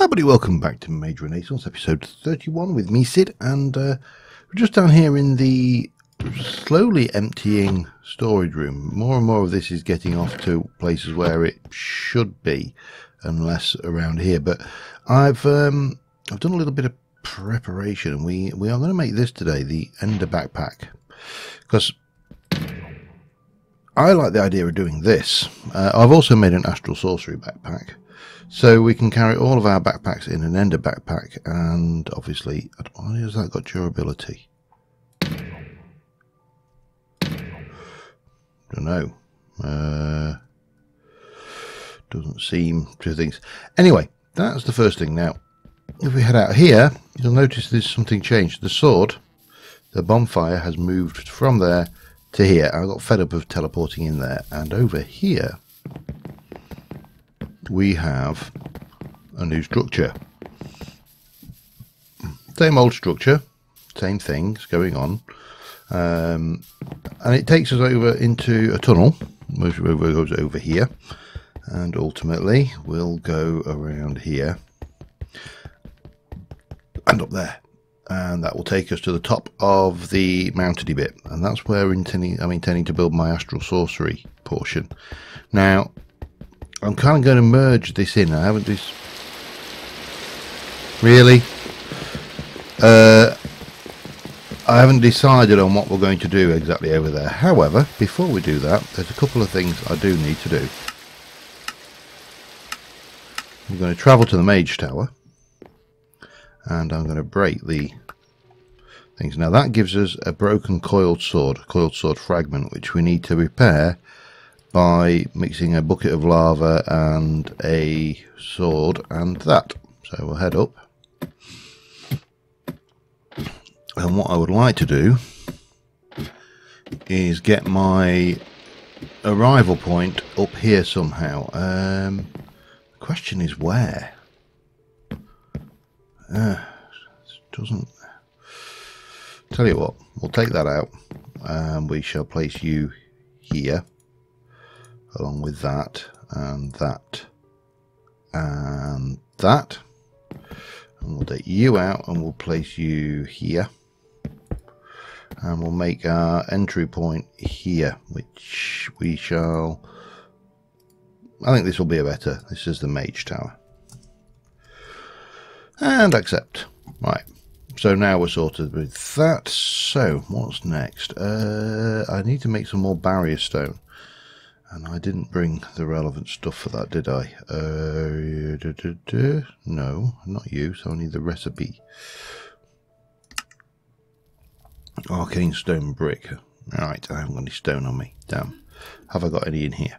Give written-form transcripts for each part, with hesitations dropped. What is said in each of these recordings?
Hi everybody, welcome back to Mage Renaissance, episode 31 with me, Sid, and we're just down here in the slowly emptying storage room. More and more of this is getting off to places where it should be, and less around here. But I've done a little bit of preparation, and we are going to make this today, the Ender backpack, because I like the idea of doing this. I've also made an Astral Sorcery backpack, so we can carry all of our backpacks in an Ender backpack, and obviously, why has that got durability? Don't know. Doesn't seem to things. Anyway, that's the first thing. Now, if we head out here, you'll notice there's something changed. The sword, the bonfire, has moved from there to here. I got fed up of teleporting in there, and over here we have a new structure. Same old structure, same things going on, and it takes us over into a tunnel, which goes over here, and ultimately we'll go around here and up there, and that will take us to the top of the mountainy bit, and that's where I'm intending to build my Astral Sorcery portion. Now, I'm kind of going to merge this in. I haven't I haven't decided on what we're going to do exactly over there. However, before we do that, there's a couple of things I do need to do. I'm going to travel to the Mage Tower, and I'm going to break the things. Now that gives us a broken coiled sword fragment, which we need to repair by mixing a bucket of lava and a sword and that. So we'll head up. And what I would like to do is get my arrival point up here somehow. The question is where? Doesn't. Tell you what, we'll take that out, and we shall place you here, along with that, and that, and that. And we'll take you out, and we'll place you here. And we'll make our entry point here, which we shall... I think this will be a better. This is the Mage Tower. And accept. Right. So now we're sorted with that. So, what's next? I need to make some more barrier stone. And I didn't bring the relevant stuff for that, did I? No, not you, so I need the recipe. Arcane stone brick. Alright, I haven't got any stone on me. Damn. Have I got any in here?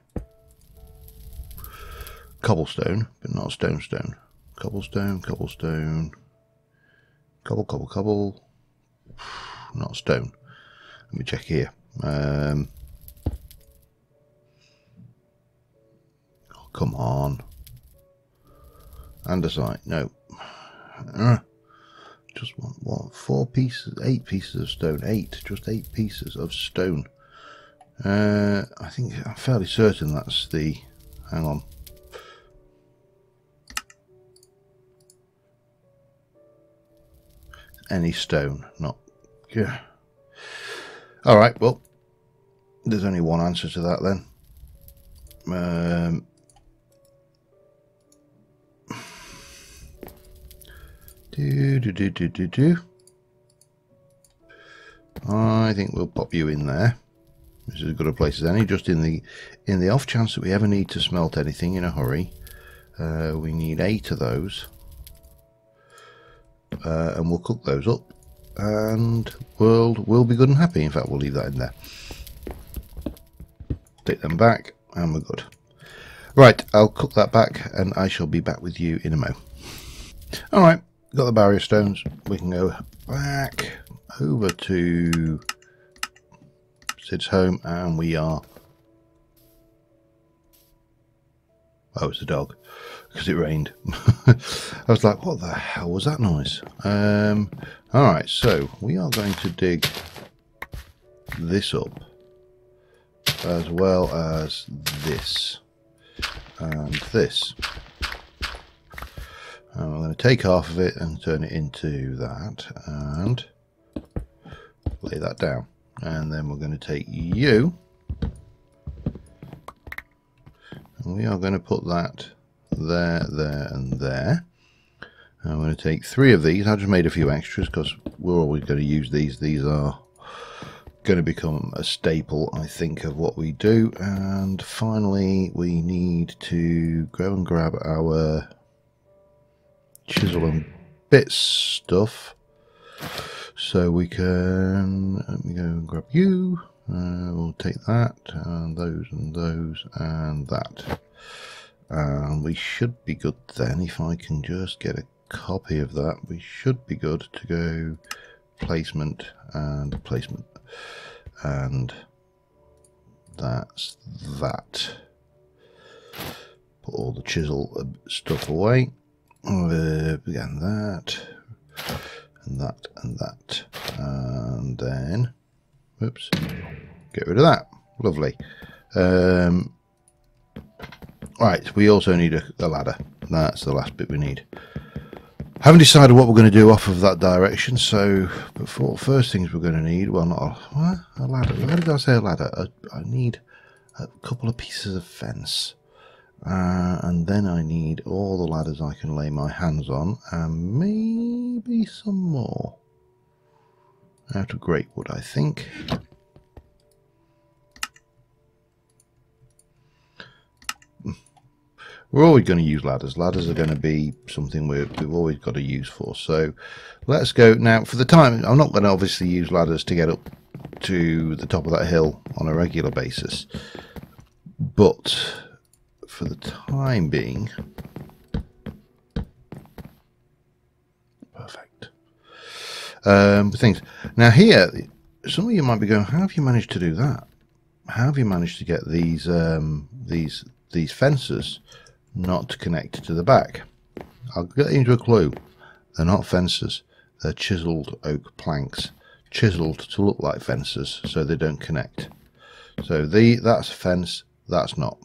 Cobblestone, but not stone. Cobblestone. Cobble. Not stone. Let me check here. Oh, come on. Andesite, no. Just what? 4 pieces, 8 pieces of stone. Just 8 pieces of stone. I think I'm fairly certain that's the. Hang on. Any stone, not. Yeah. All right. Well, there's only one answer to that then. I think we'll pop you in there. This is as good a place as any. Just in the off chance that we ever need to smelt anything in a hurry, we need 8 of those, and we'll cook those up, and we'll be good and happy. In fact, we'll leave that in there. Take them back, and we're good. Right, I'll cook that back, and I shall be back with you in a mo. All right. Got the barrier stones. We can go back over to Sid's home, and we are. Oh, it's a dog because it rained. I was like, what the hell was that noise? All right, so we are going to dig this up as well as this and this. And I'm going to take half of it and turn it into that and lay that down. And then we're going to take you and we are going to put that there, there and there. And I'm going to take 3 of these. I just made a few extras because we're always going to use these. These are going to become a staple, I think, of what we do. And finally we need to go and grab our chisel and bits stuff, so we can, let me go and grab you, we'll take that and those and that, and we should be good then. If I can just get a copy of that, we should be good to go placement, and that's that. Put all the chisel stuff away. Again, that and that and that, and then whoops, get rid of that. Lovely. Right, we also need a ladder. That's the last bit we need. Haven't decided what we're going to do off of that direction, so before first things we're going to need, well, not a ladder. Why did I say a ladder? I need a couple of pieces of fence. And then I need all the ladders I can lay my hands on, and maybe some more out of great wood, I think. We're always going to use ladders. Ladders are going to be something we've always got a use for. So let's go now. For the time, I'm not going to obviously use ladders to get up to the top of that hill on a regular basis, but for the time being, perfect. Things now here, some of you might be going, how have you managed to do that? How have you managed to get these fences not to connect to the back? I'll get into a clue. They're not fences, they're chiseled oak planks, chiseled to look like fences so they don't connect. So that's a fence, that's not.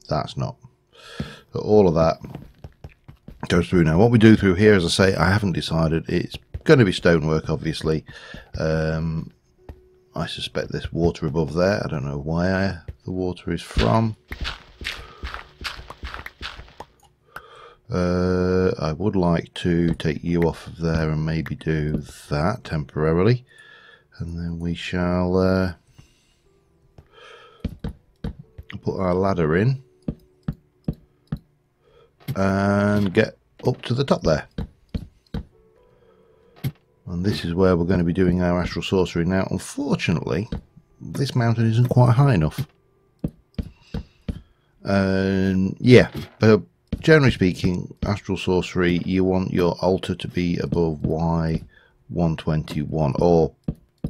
But all of that goes through. Now what we do through here, as I say, I haven't decided. It's going to be stonework, obviously. I suspect there's water above there. I don't know where the water is from. I would like to take you off of there and maybe do that temporarily, and then we shall put our ladder in and get up to the top there. And this is where we're going to be doing our Astral Sorcery. Now, unfortunately, this mountain isn't quite high enough. Yeah, but generally speaking, Astral Sorcery, you want your altar to be above Y121, or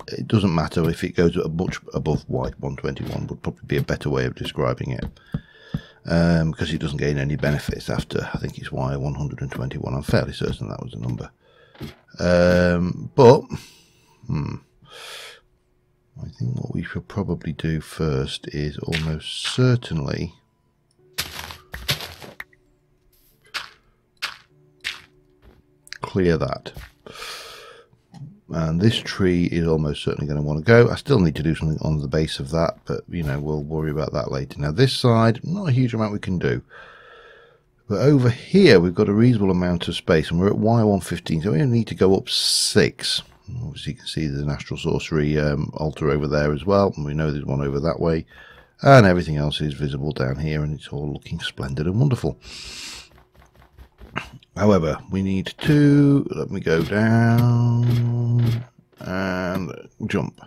it doesn't matter if it goes much above Y121, would probably be a better way of describing it. Because it doesn't gain any benefits after, I think it's Y121. I'm fairly certain that was the number. But I think what we should probably do first is almost certainly clear that. And this tree is almost certainly going to want to go. I still need to do something on the base of that, but you know, we'll worry about that later. Now this side, not a huge amount we can do, but over here we've got a reasonable amount of space, and we're at Y115, so we only need to go up 6. Obviously you can see there's an Astral Sorcery altar over there as well, and we know there's one over that way, and everything else is visible down here, and it's all looking splendid and wonderful. However, we need to, let me go down and jump.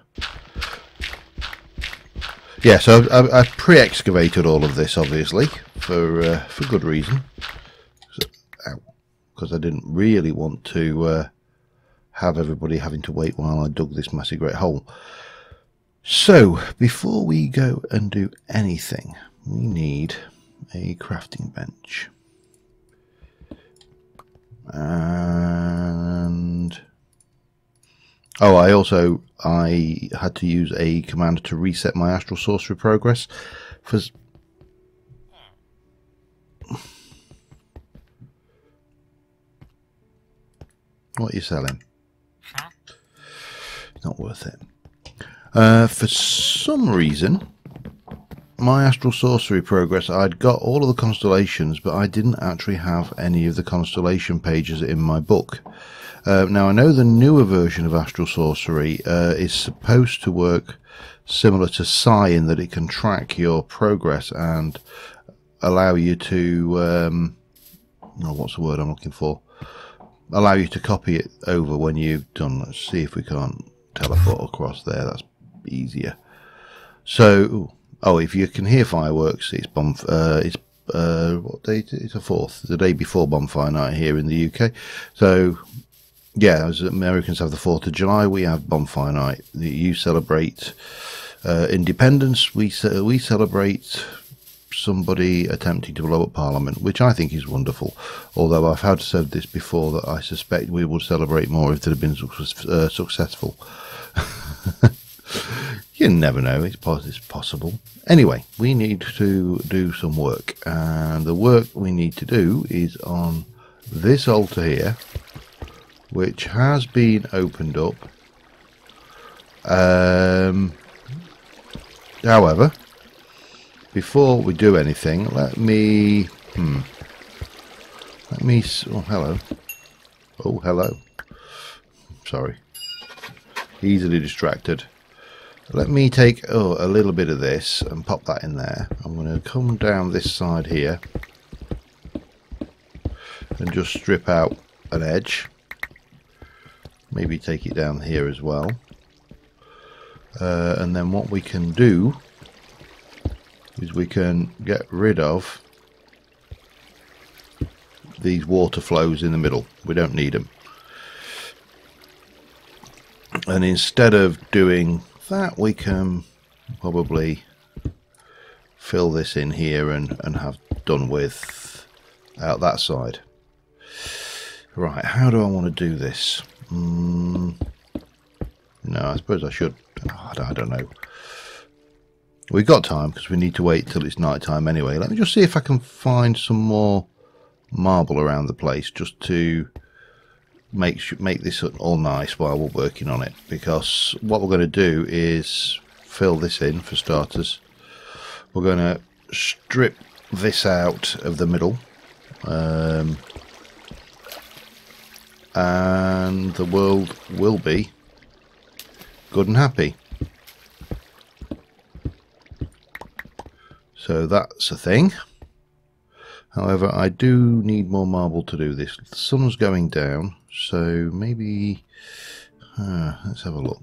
Yeah, so I've pre-excavated all of this, obviously, for good reason. Because I didn't really want to have everybody having to wait while I dug this massive great hole. So, before we go and do anything, we need a crafting bench. And oh, I had to use a command to reset my Astral Sorcery progress What are you selling? Not worth it. For some reason, my Astral Sorcery progress, I'd got all of the constellations, but I didn't actually have any of the constellation pages in my book. Now, I know the newer version of Astral Sorcery is supposed to work similar to Psi in that it can track your progress and allow you to... oh, what's the word I'm looking for? Allow you to copy it over when you've done. Let's see if we can't teleport across there. That's easier. So, oh, if you can hear fireworks, it's what date? It's the 4th, the day before Bonfire Night here in the UK. So, yeah, as Americans have the 4th of July, we have Bonfire Night. You celebrate independence. We celebrate somebody attempting to blow up Parliament, which I think is wonderful. Although I've had said this before that I suspect we would celebrate more if it had been successful. You never know, it's possible. Anyway, we need to do some work, and the work we need to do is on this altar here, which has been opened up. However, before we do anything, let me... oh, hello. Oh, hello. Sorry. Easily distracted. Let me take a little bit of this and pop that in there. I'm going to come down this side here and just strip out an edge. Maybe take it down here as well. And then what we can do is we can get rid of these water flows in the middle. We don't need them. And instead of doing that, we can probably fill this in here and have done with out that side. Right, how do I want to do this? No, I suppose I should. I don't know. We've got time because we need to wait till it's night time anyway. Let me just see if I can find some more marble around the place just to make this all nice while we're working on it. Because what we're going to do is fill this in for starters. We're going to strip this out of the middle. And the world will be good and happy. So that's a thing. However, I do need more marble to do this. The sun's going down, so maybe... let's have a look.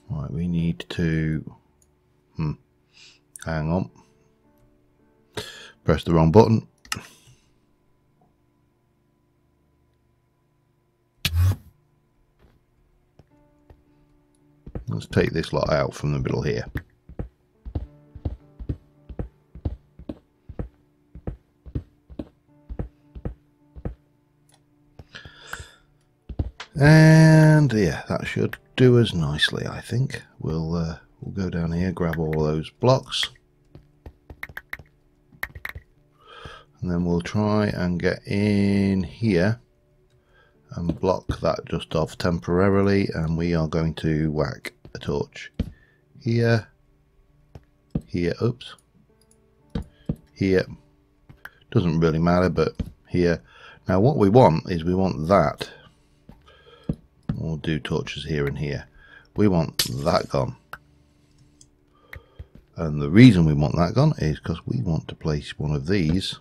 Right, we need to... hang on. Press the wrong button. Let's take this lot out from the middle here. And yeah, that should do us nicely, I think. We'll go down here, grab all those blocks, and then we'll try and get in here and block that just off temporarily, and we are going to whack a torch here, here, oops, here, doesn't really matter, but here. Now what we want is we want that. We'll do torches here and here. We want that gone. And the reason we want that gone is because we want to place one of these.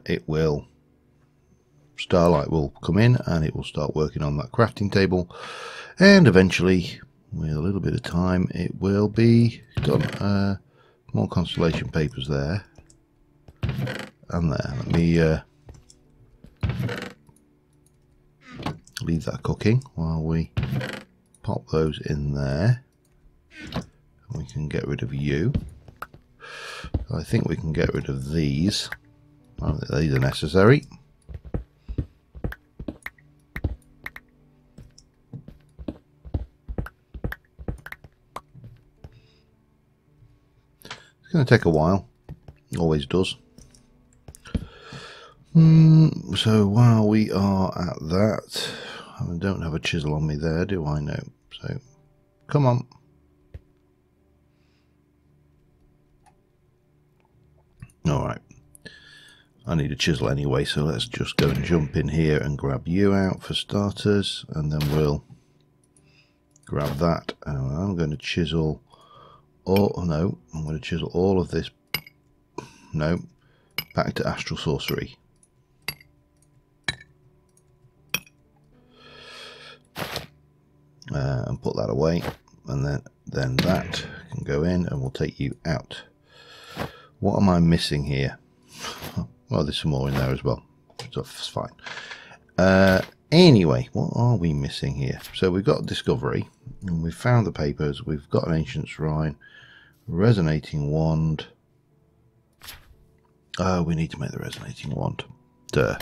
It will... Starlight will come in and it will start working on that crafting table, and eventually, with a little bit of time, it will be done. More constellation papers there and there. Let me leave that cooking while we pop those in there. We can get rid of you. I think we can get rid of these. These are necessary. It's going to take a while, always does. So while we are at that, I don't have a chisel on me there, do I? No. So, come on. Alright. I need a chisel anyway, so let's just go and jump in here and grab you out for starters, and then we'll grab that, and I'm going to chisel I'm going to chisel all of this, back to Astral Sorcery. And put that away, and then that can go in, and we'll take you out. What am I missing here? Well, there's some more in there as well, so it's fine. Anyway, what are we missing here? So we've got Discovery, and we've found the papers, we've got an Ancient Shrine, Resonating Wand. Oh, we need to make the Resonating Wand. Duh.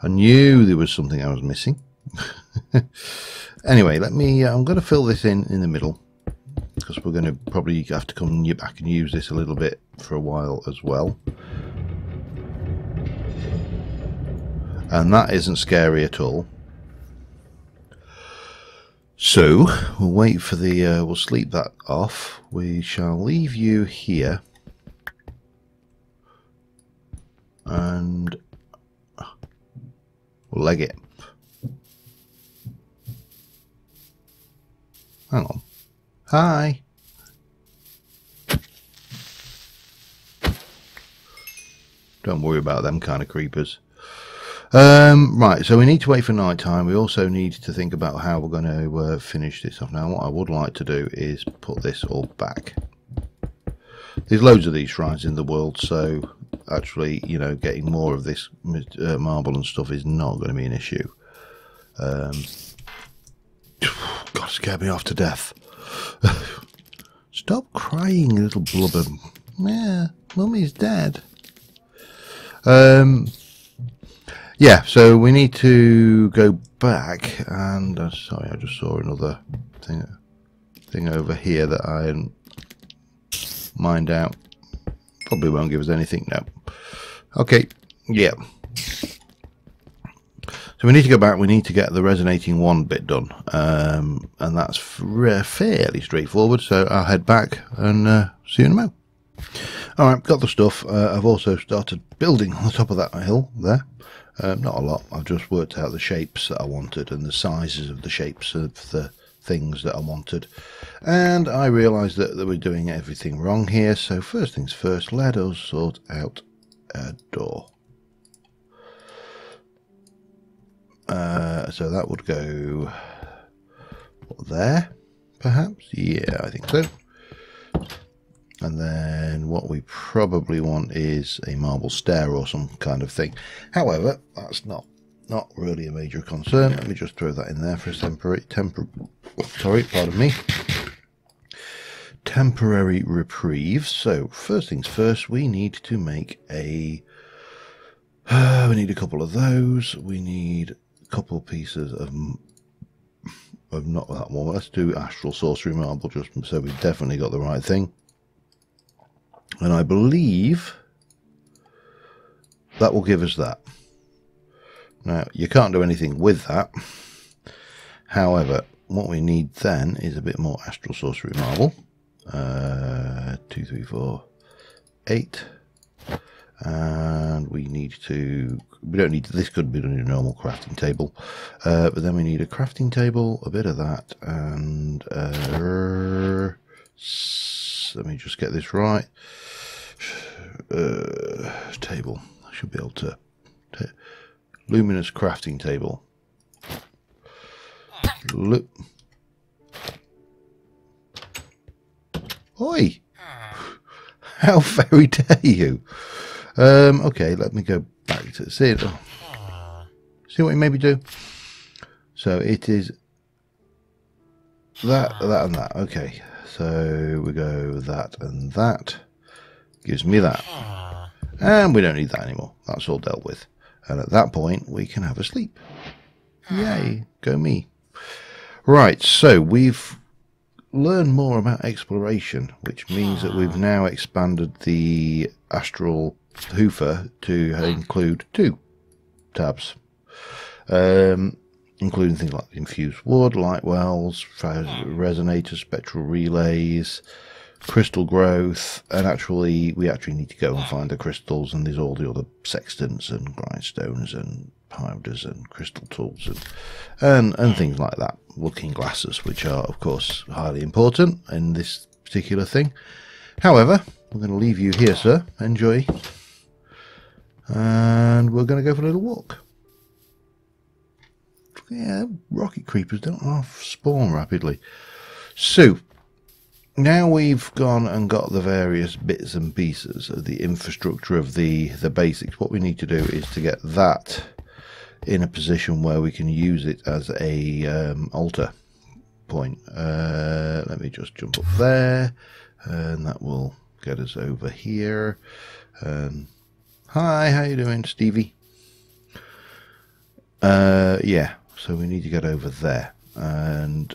I knew there was something I was missing. Anyway, I'm going to fill this in the middle, because we're going to probably have to come back and use this a little bit for a while as well. And that isn't scary at all. So we'll wait for we'll sleep that off. We shall leave you here, and we'll leg it. Hang on. Hi. Don't worry about them kind of creepers. Right, so we need to wait for night time. We also need to think about how we're going to finish this off. Now, what I would like to do is put this all back. There's loads of these shrines in the world, so actually, you know, getting more of this marble and stuff is not going to be an issue. God, scared me off to death. Stop crying, little blubber. Yeah, Mummy's dead. Yeah, so we need to go back, and sorry, I just saw another thing over here that I hadn't mined out. Probably won't give us anything now. Okay, yeah. So we need to go back, we need to get the Resonating Wand bit done, and that's fairly straightforward, so I'll head back and see you in a moment. Alright, got the stuff. I've also started building on the top of that hill there. Not a lot, I've just worked out the shapes that I wanted and the sizes of the shapes of the things that I wanted. And I realised that we're doing everything wrong here, so first things first, let us sort out a door. So that would go there, perhaps? Yeah, I think so. And then what we probably want is a marble stair or some kind of thing. However, that's not really a major concern. Let me just throw that in there for a temporary reprieve. So first things first, we need to make we need a couple of those. We need a couple pieces of not that one. Let's do Astral Sorcery marble, just so we've definitely got the right thing. And I believe that will give us that. Now, you can't do anything with that. However, what we need then is a bit more Astral Sorcery marble. 2, 3, 4, 8. And we need to... We don't need... This could be done in a normal crafting table. But then we need a crafting table, a bit of that, and... let me just get this right. Table. I should be able to... Luminous crafting table. Oi! How very dare you? Okay, let me go back to see it. See what we maybe do. So it is that, and that. Okay, so we go that and that. Gives me that. And we don't need that anymore. That's all dealt with. And at that point, we can have a sleep. Yay, go me. Right, so we've learned more about exploration, which means that we've now expanded the Astral Hoofer to include 2. tabs, including things like infused wood, light wells, resonators, spectral relays, crystal growth, and we actually need to go and find the crystals, and there's all the other sextants and grindstones and powders and crystal tools and things like that. Looking glasses, which are of course highly important in this particular thing. However, we're going to leave you here, sir. Enjoy, and we're going to go for a little walk. Yeah, rocket creepers don't spawn rapidly. So now we've gone and got the various bits and pieces of the infrastructure of the basics. What we need to do is to get that in a position where we can use it as a altar point. Let me just jump up there, and that will get us over here. Hi, how you doing, Stevie? Yeah, so we need to get over there, and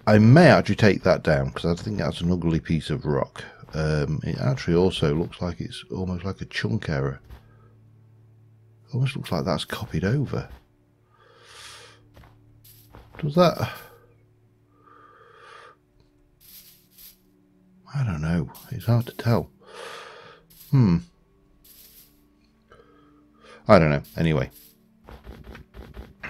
I may actually take that down because I think that's an ugly piece of rock. It actually also looks like it's almost like a chunk error. Almost looks like that's copied over. Does that? I don't know. It's hard to tell. I don't know. Anyway,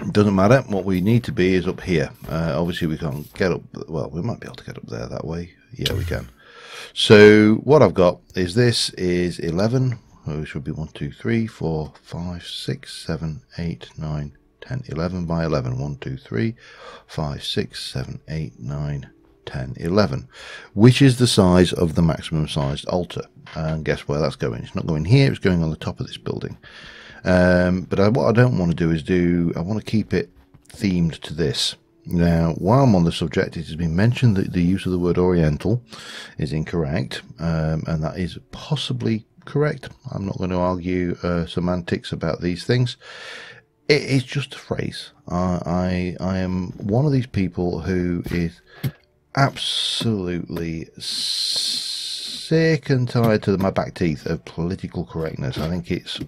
it doesn't matter. What we need to be is up here. Obviously, we can't get up. Well, we might be able to get up there that way. Yeah, we can. So what I've got is this is 11. Oh, it should be 1, 2, 3, 4, 5, 6, 7, 8, 9, 10, 11 by 11. 1, 2, 3, 5, 6, 7, 8, 9, 10, 11, which is the size of the maximum sized altar. And guess where that's going? It's not going here, it's going on the top of this building. But what I don't want to do is I want to keep it themed to this. Now, while I'm on the subject, it has been mentioned that the use of the word Oriental is incorrect, and that is possibly correct. I'm not going to argue semantics about these things. It is just a phrase. I am one of these people who is absolutely sick and tired to my back teeth of political correctness. I think it's...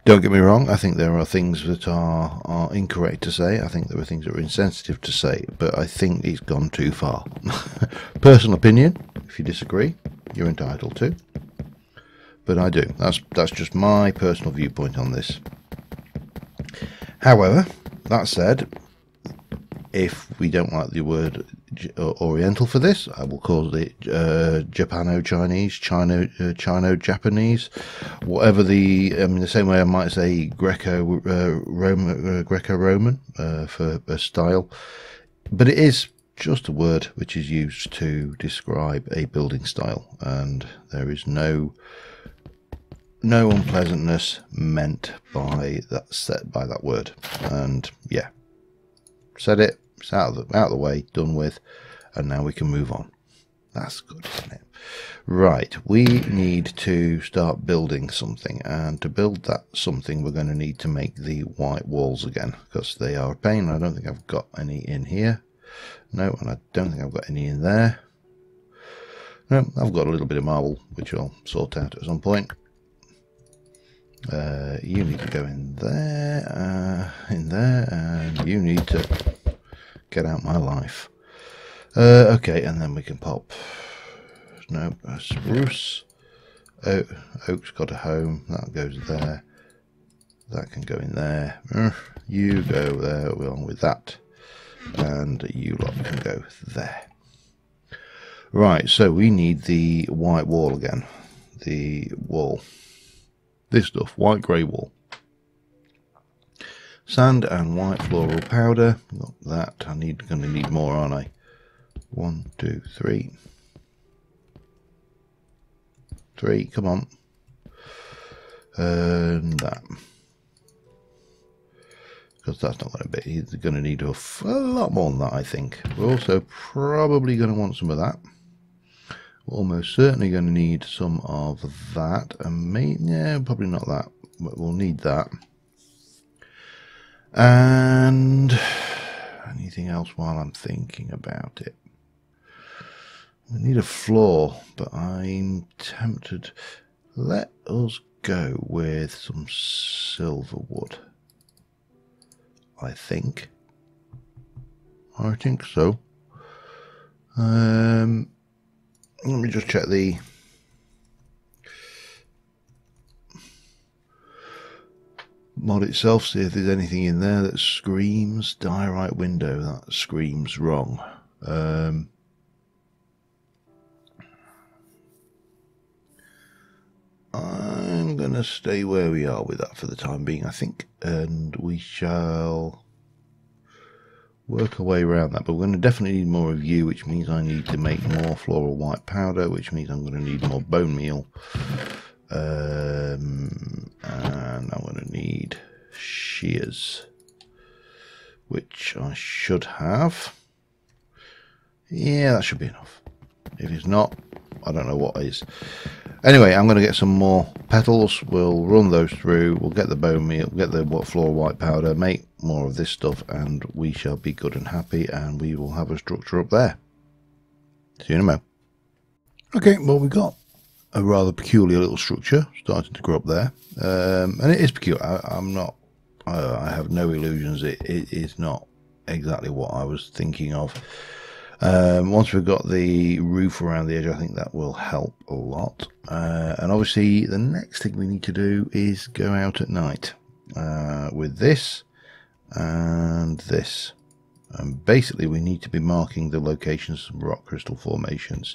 Don't get me wrong, I think there are things that are incorrect to say. I think there are things that are insensitive to say, but I think it's gone too far. Personal opinion, if you disagree, you're entitled to. But I do. That's just my personal viewpoint on this. However, that said, if we don't like the word Oriental for this, I will call it Japano-Chinese, Chino-Japanese, whatever the same way I might say Greco-Roman for a style. But it is just a word which is used to describe a building style, and there is no unpleasantness meant by that word. And yeah, said it. It's out of the way, done with, and now we can move on. That's good, isn't it? Right, we need to start building something, and to build that something we're going to need to make the white walls again, because they are a pain. I don't think I've got any in here. No, and I don't think I've got any in there. No, I've got a little bit of marble, which I'll sort out at some point. You need to go in there, and you need to get out my life. Okay, and then we can pop. No, a spruce. Oak's got a home. That goes there. That can go in there. You go there along with that, and you lot can go there. Right, so we need the white wall again. The wall. This stuff, white grey wall. Sand and white floral powder. Got that. Going to need more, aren't I? 1, 2, 3. 3, come on. And that. Because that's not going to be. He's going to need a lot more than that, I think. We're also probably going to want some of that. We're almost certainly going to need some of that. And yeah, probably not that, but we'll need that. And anything else while I'm thinking about it? We need a floor, but I'm tempted. Let us go with some silver wood. I think so. Let me just check the mod itself, see if there's anything in there that screams diorite window. That screams wrong. I'm going to stay where we are with that for the time being, I think, and we shall work our way around that. But we're going to definitely need more of you, which means I need to make more floral white powder, which means I'm going to need more bone meal. And I'm going to need shears, which I should have. Yeah, that should be enough. If it's not, I don't know what is. Anyway, I'm going to get some more petals. We'll run those through. We'll get the bone meal, get the floral white powder, make more of this stuff, and we shall be good and happy, and we will have a structure up there. See you in a moment. Okay, well, we got a rather peculiar little structure starting to grow up there, and it is peculiar. I have no illusions. It is not exactly what I was thinking of. Once we've got the roof around the edge, I think that will help a lot. And obviously the next thing we need to do is go out at night with this and this. And basically we need to be marking the locations of rock crystal formations.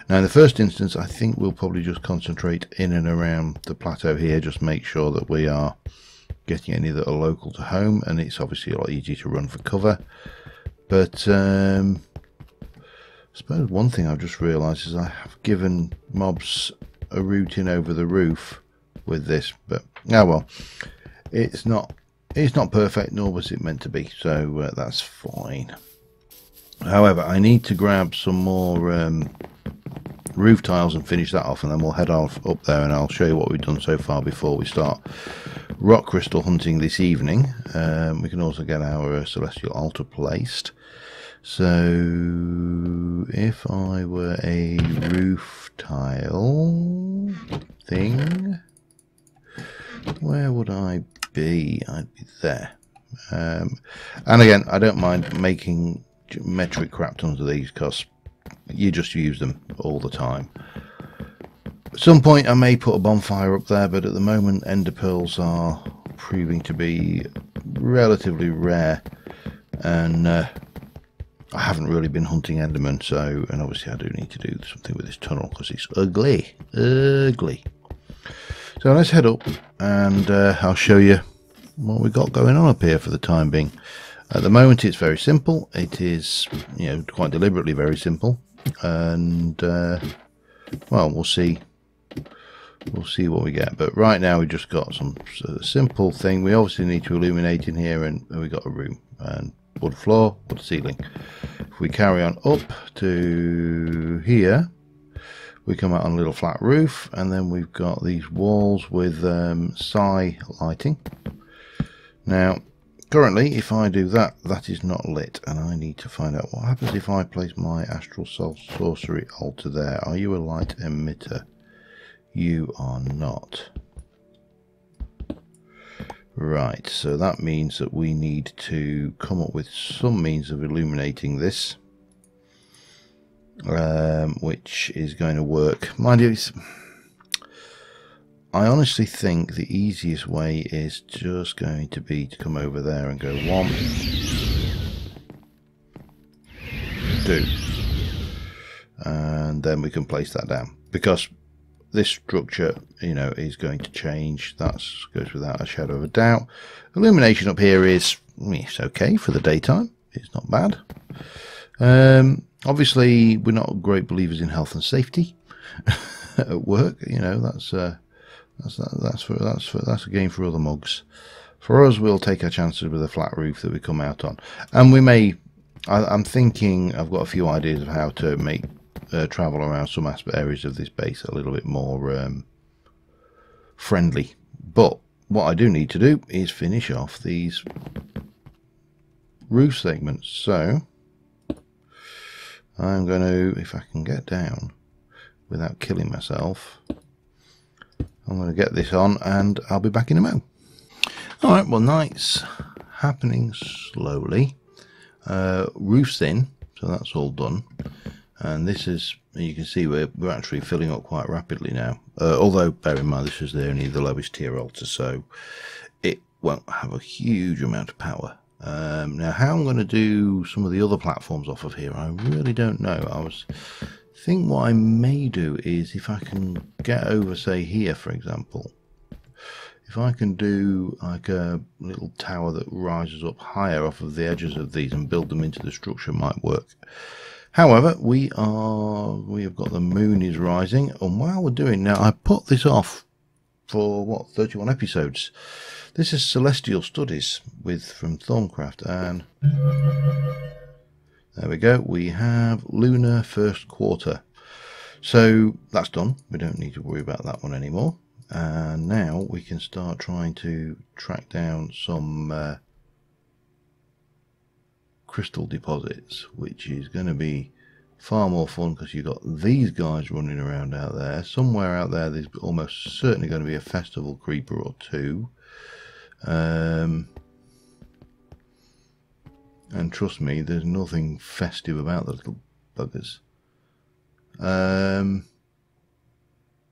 Now in the first instance, I think we'll probably just concentrate in and around the plateau here, just make sure that we are getting any that are local to home, and it's obviously a lot easier to run for cover. But I suppose one thing I've just realised is I have given mobs a route in over the roof with this, but well, it's not perfect, nor was it meant to be, so that's fine. However, I need to grab some more roof tiles and finish that off, and then we'll head off up there and I'll show you what we've done so far before we start rock crystal hunting this evening. We can also get our celestial altar placed. So if I were a roof tile thing, where would I be? I'd be there. And again, I don't mind making metric crap tons of these because you just use them all the time. At some point I may put a bonfire up there, but at the moment ender pearls are proving to be relatively rare, and I haven't really been hunting endermen, so, and obviously I do need to do something with this tunnel because it's ugly. So let's head up and I'll show you what we've got going on up here for the time being. At the moment it's very simple. It is, you know, quite deliberately very simple, and well, we'll see what we get. But right now we've just got some sort of simple thing. We obviously need to illuminate in here, and we got a room and wood floor, wood ceiling. If we carry on up to here, we come out on a little flat roof, and then we've got these walls with psi lighting. Now currently if I do that, that is not lit, and I need to find out what happens if I place my Astral Sorcery altar there. Are you a light emitter? You are not. Right, so that means that we need to come up with some means of illuminating this, which is going to work. Mind you, I honestly think the easiest way is just going to be to come over there and go 1, 2, and then we can place that down, because this structure, you know, is going to change. That goes without a shadow of a doubt. Illumination up here is, it's okay for the daytime. It's not bad. Obviously, we're not great believers in health and safety at work. You know, that's a game for other mugs. For us, we'll take our chances with a flat roof that we come out on, and we may. I'm thinking. I've got a few ideas of how to make travel around some areas of this base a little bit more friendly. But what I do need to do is finish off these roof segments. So I'm going to, if I can get down without killing myself, I'm going to get this on and I'll be back in a mo. Alright, well, night's happening slowly. Roof's in, so that's all done. And this is, you can see we're actually filling up quite rapidly now. Although, bear in mind, this is only the lowest tier altar, so it won't have a huge amount of power. Now, how I'm going to do some of the other platforms off of here, I really don't know. Think what I may do is, if I can get over, say, here, for example, if I can do like a little tower that rises up higher off of the edges of these and build them into the structure, might work. However, we have got the moon is rising, and while we're doing now, I put this off for what, 31 episodes. This is Celestial Studies from Thorncraft, and there we go. We have lunar first quarter, so that's done. We don't need to worry about that one anymore. And now we can start trying to track down some crystal deposits, which is going to be far more fun because you've got these guys running around out there. Somewhere out there there's almost certainly going to be a festival creeper or two. And trust me, there's nothing festive about the little buggers.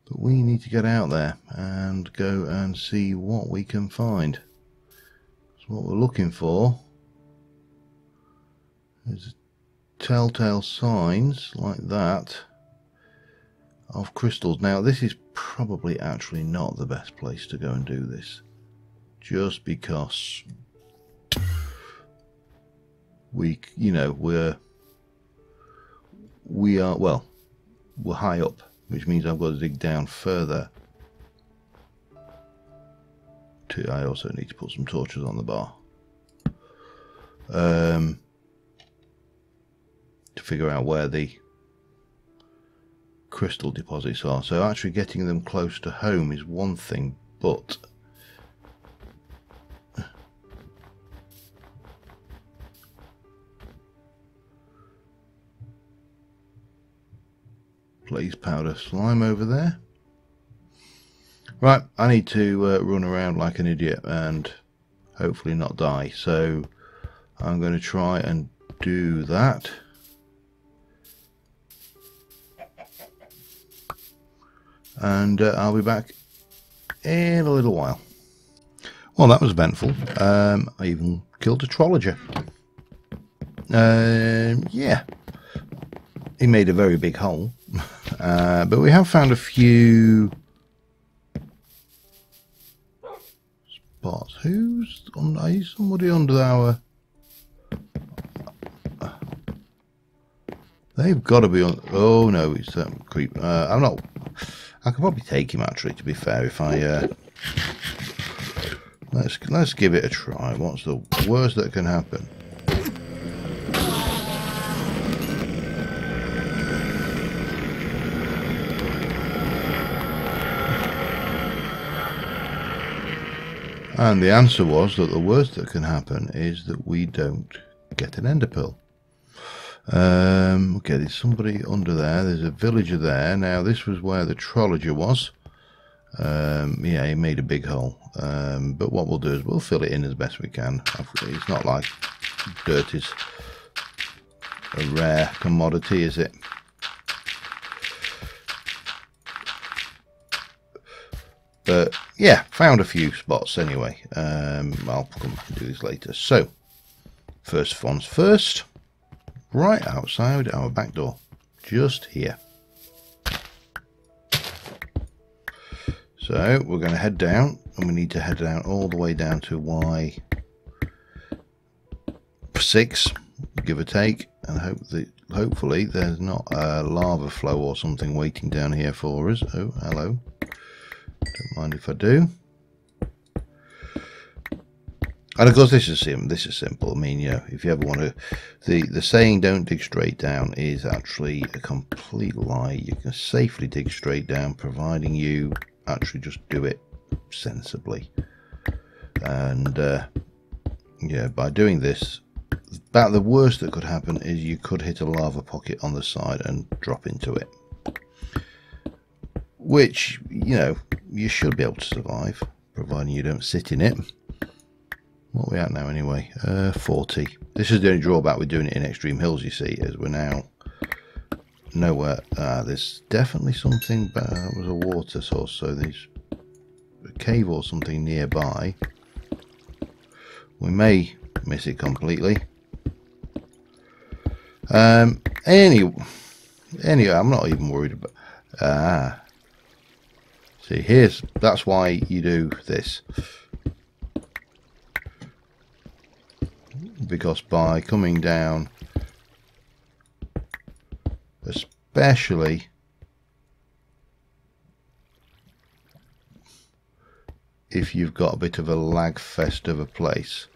But we need to get out there and go and see what we can find. So what we're looking for is telltale signs like that of crystals. Now, this is probably actually not the best place to go and do this, just because we are, well, we're high up, which means I've got to dig down further. I also need to put some torches on the bar to figure out where the crystal deposits are. So actually getting them close to home is one thing, but blaze powder slime over there. Right, I need to run around like an idiot and hopefully not die, so I'm going to try and do that. And I'll be back in a little while. Well, that was eventful. I even killed a trollager. Yeah, he made a very big hole. But we have found a few spots. Who's on? Are you somebody under our? They've got to be on. Oh no, it's that creep. I'm not. I could probably take him actually. To be fair, if I let's give it a try. What's the worst that can happen? And the answer was that the worst that can happen is that we don't get an ender pearl. Okay, there's somebody under there. There's a villager there. Now, this was where the trollager was. Yeah, he made a big hole. But what we'll do is we'll fill it in as best we can. It's not like dirt is a rare commodity, is it? But yeah, found a few spots anyway. I'll come back and do this later. So, first one's first. Right outside our back door. Just here. So, we're going to head down. And we need to head down all the way down to Y6, give or take. And hopefully there's not a lava flow or something waiting down here for us. Oh, hello. Don't mind if I do. And of course this is simple. I mean, you know, if you ever want to, the saying don't dig straight down is actually a complete lie. You can safely dig straight down providing you actually just do it sensibly. And yeah, by doing this, about the worst that could happen is you could hit a lava pocket on the side and drop into it, which, you know, you should be able to survive, providing you don't sit in it. What are we at now anyway? 40. This is the only drawback with doing it in Extreme Hills, you see, is we're now nowhere. There's definitely something, but it was a water source, so there's a cave or something nearby. We may miss it completely. Anyway, I'm not even worried about. See, that's why you do this, because by coming down, especially if you've got a bit of a lag fest of a place.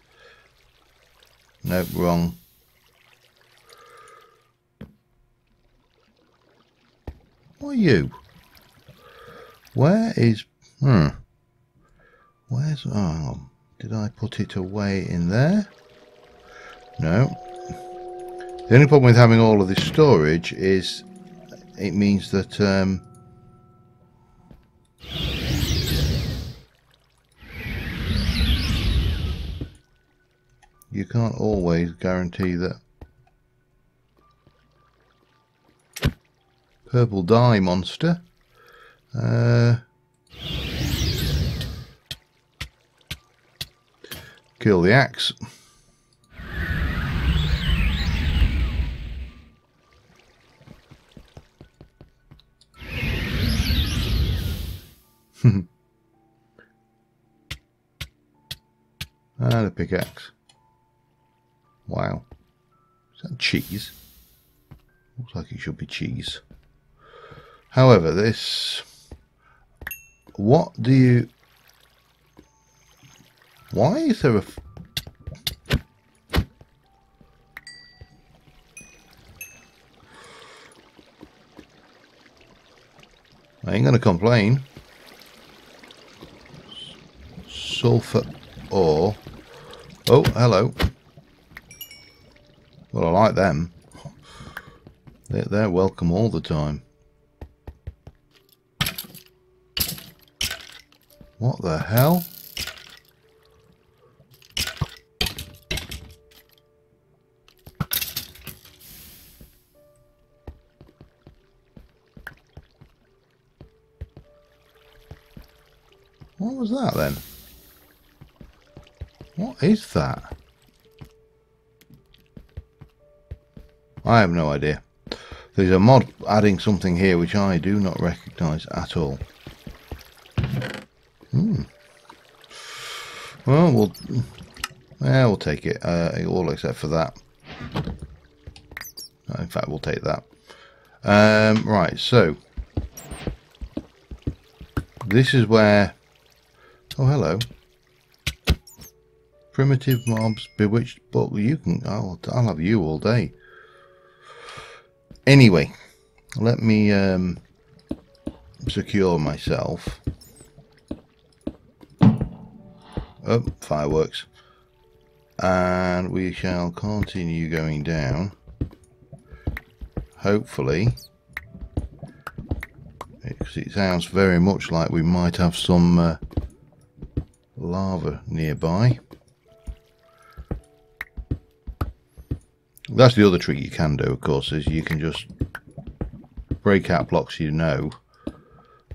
Nope, wrong. What are you? Where is... Where's... Oh, did I put it away in there? No. The only problem with having all of this storage is it means that... you can't always guarantee that... Purple dye monster. Kill the axe. And a pickaxe. Wow. Is that cheese? Looks like it should be cheese. However, this... What do you... Why is there a... I ain't gonna complain. Sulfur ore. Oh, hello. Well, I like them. They're welcome all the time. What the hell? What was that then? What is that? I have no idea. There's a mod adding something here which I do not recognise at all. Well, we'll take it. All except for that. In fact, we'll take that. Right, so this is where... Oh, hello. Primitive mobs, bewitched, but you can... I'll have you all day. Anyway, let me secure myself. Oh, fireworks. And we shall continue going down. Hopefully. Because it sounds very much like we might have some lava nearby. That's the other trick you can do, of course, is you can just break out blocks you know.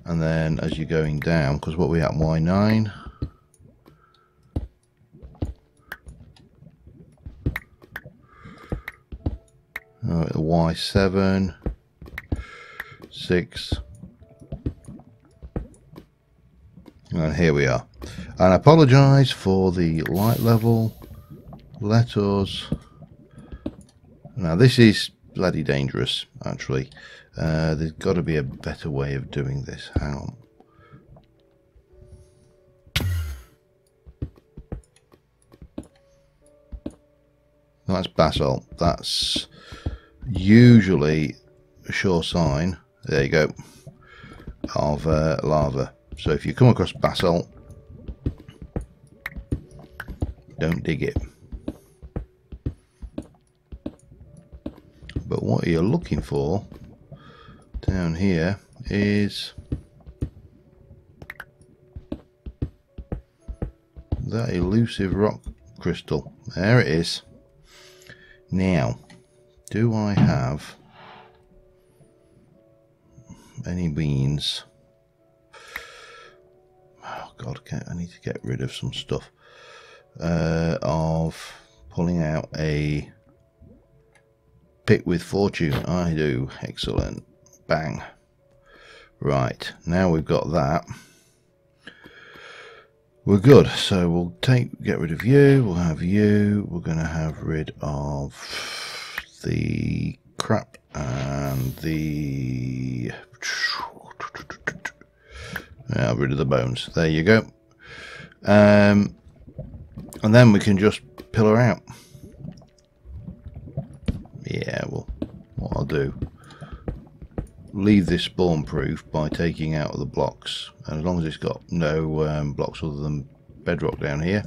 And then as you're going down, because what we at Y9... Y7, 6, and here we are. And I apologise for the light level. Let us... Now this is bloody dangerous, actually. There's got to be a better way of doing this. Hang on. That's basalt. That's usually a sure sign, there you go, of lava. So if you come across basalt, don't dig it. But what you're looking for down here is that elusive rock crystal. There it is. Now, do I have any means? Oh God, I need to get rid of some stuff. Of pulling out a pick with fortune. I do. Excellent. Bang. Right, now we've got that. We're good. So we'll get rid of you. We'll have you. We're going to have rid of the crap and the... I'll rid of the bones. There you go. And then we can just pillar out. Yeah, well, what I'll do, leave this spawn proof by taking out the blocks, and as long as it's got no blocks other than bedrock down here,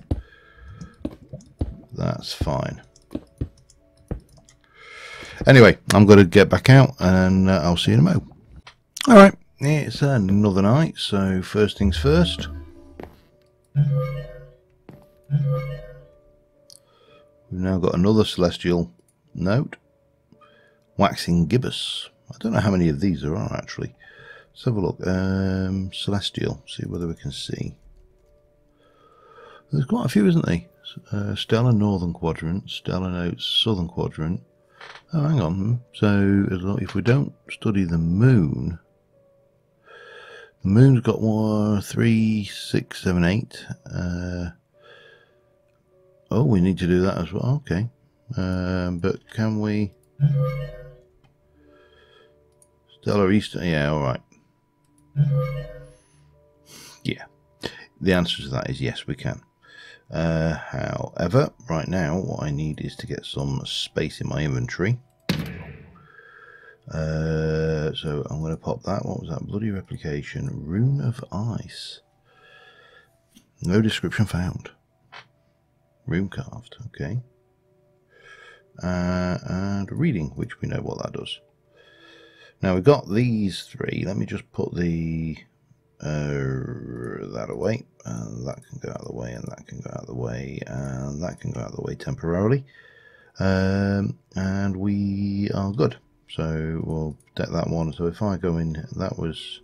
that's fine. Anyway, I'm going to get back out and I'll see you in a mo. Alright, it's another night, so first things first. We've now got another celestial note. Waxing gibbous. I don't know how many of these there are actually. Let's have a look. Celestial. See whether we can see. There's quite a few, isn't there? Stellar Northern Quadrant, Stellar Notes Southern Quadrant. Oh, hang on. So if we don't study the moon, the moon's got 1, 3, 6, 7, 8. Oh, we need to do that as well. Okay. But can we? Stellar Eastern. Yeah, all right. Yeah. The answer to that is yes, we can. However, right now, what I need is to get some space in my inventory. So I'm going to pop that. What was that? Bloody replication. Rune of Ice. No description found. Rune carved. Okay. And reading, which we know what that does. Now we've got these three. Let me just put the that away, and that can go out of the way, and that can go out of the way, and that can go out of the way temporarily, and we are good. So we'll take that one. So if I go in, that was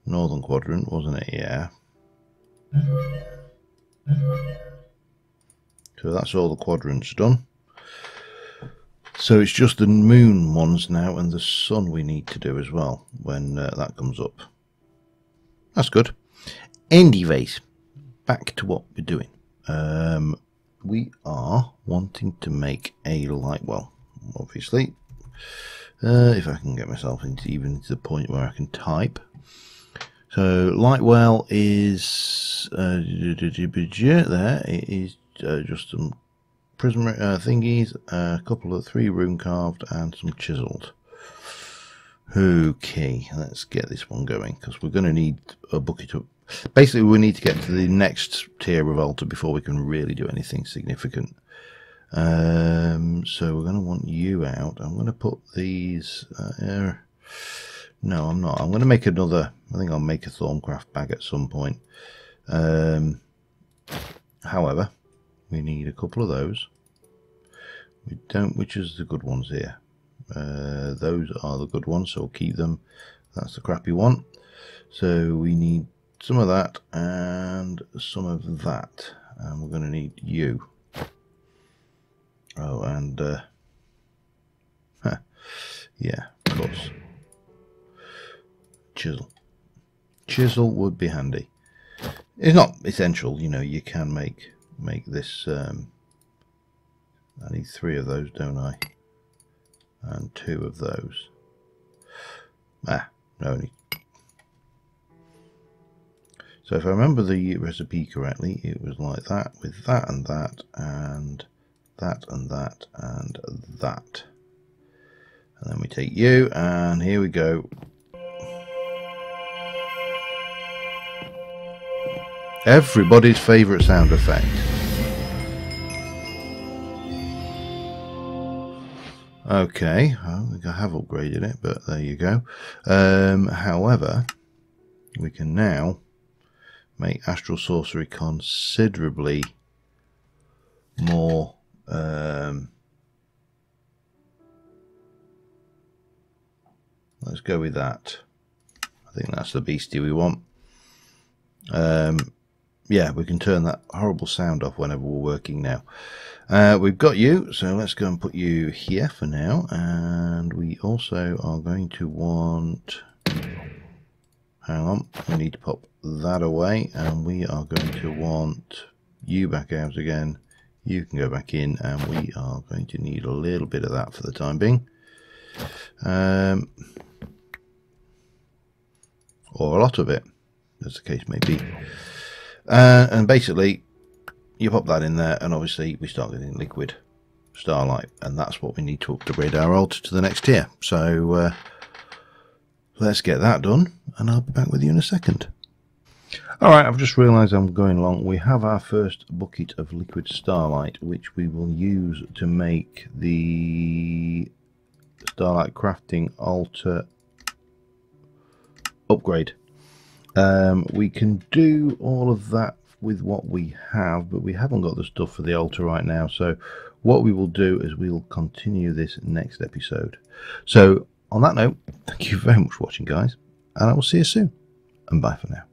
Northern Quadrant, wasn't it? Yeah. So that's all the quadrants done. So it's just the moon ones now and the sun we need to do as well when that comes up. That's good. Anyways, back to what we're doing. We are wanting to make a light well, obviously. If I can get myself even to the point where I can type. So light well is there. It is just some prism thingies, a couple of 3 rune carved and some chiseled. Okay, let's get this one going because we're going to need a bucket up. Basically, we need to get to the next tier of altar before we can really do anything significant. So we're going to want you out. I'm going to put these. No, I'm not. I'm going to make another. I think I'll make a Thorncraft bag at some point. However, we need a couple of those. We don't. Which is the good ones here? Those are the good ones, so we'll keep them. That's the crappy one. So we need some of that and some of that, and we're going to need you. Oh, and yeah, of course. Chisel would be handy. It's not essential, you know. You can make this. I need 3 of those, don't I? And 2 of those. No, only. So if I remember the recipe correctly, it was like that with that and that and that and that and that. And then we take you, and here we go. Everybody's favourite sound effect. Okay, I think I have upgraded it, but there you go. However, we can now make Astral Sorcery considerably more let's go with that. I think that's the beastie we want. Yeah, we can turn that horrible sound off whenever we're working now. We've got you, so let's go and put you here for now. And we also are going to want, hang on, we need to pop that away, and we are going to want you back out again. You can go back in, and we are going to need a little bit of that for the time being. Or a lot of it, as the case may be. And basically, you pop that in there, and obviously we start getting liquid starlight, and that's what we need to upgrade our altar to the next tier. So let's get that done, and I'll be back with you in a second. Alright, I've just realised I'm going long. We have our first bucket of liquid starlight, which we will use to make the starlight crafting altar upgrade. We can do all of that with what we have, but we haven't got the stuff for the altar right now. So what we will do is we'll continue this next episode. So on that note, thank you very much for watching, guys, and I will see you soon, and bye for now.